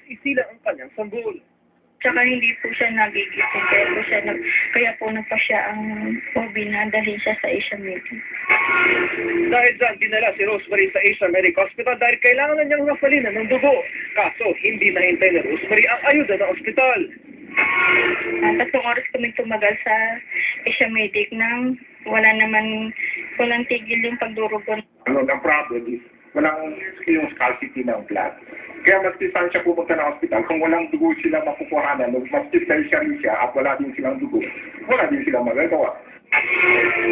isilang ang kanyang sanggol. Tsaka hindi po siya nagigising, kaya po nagpa siya ang OB na dalhin siya sa Asia Medic. Dahil dyan, dinala si Rosemary sa Asia Medic Hospital dahil kailangan na niyang mapalinan ng dugo. Kaso, hindi nahintay ni Rosemary ang ayuda ng ospital. 3 oras kami tumagal sa Asia Medic nang walang tigil yung pagdurugo. Ang problem is, walang yung scarcity ng blood. Kaya mas saan siya pupunta ng hospital, kung walang dugo sila makukuhanan, mas tertiary siya at wala din silang dugo, wala din silang magagawa.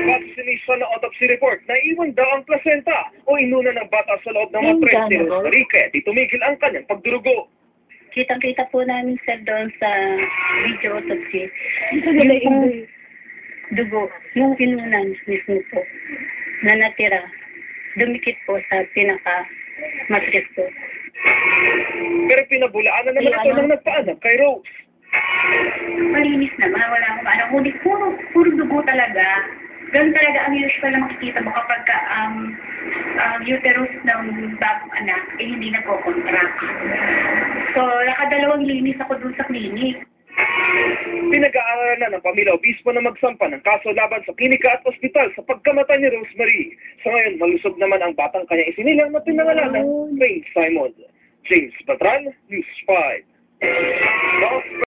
Vaccination na autopsy report na iwan daw ang placenta o inuna ng bata sa loob ng matres ni Rosemary kaya di tumigil ang kanyang pagdurugo. Kitang-kita po namin sir doon sa video autopsy. Yung dugo, yung inunan mismo po na natira, dumikit po sa pinaka-matres po. Pero pinabulaan na naman ito nang nagpaanak kay Rose. Malinis naman, wala akong ano. Ngunit puro dugo talaga. Ganun talaga ang usual na makikita mo kapag uterus ng bagong anak, hindi nagko-contract. So, nakadalawang linis ako dun sa clinic. Pinag-aaralan na ng pamilya obispo na magsampa ng kaso laban sa klinika at ospital sa pagkamatay ni Rosemary. Sa ngayon, malusog naman ang batang kanya isinilang na pinangalanan Prince Simon. James Patran, News 5.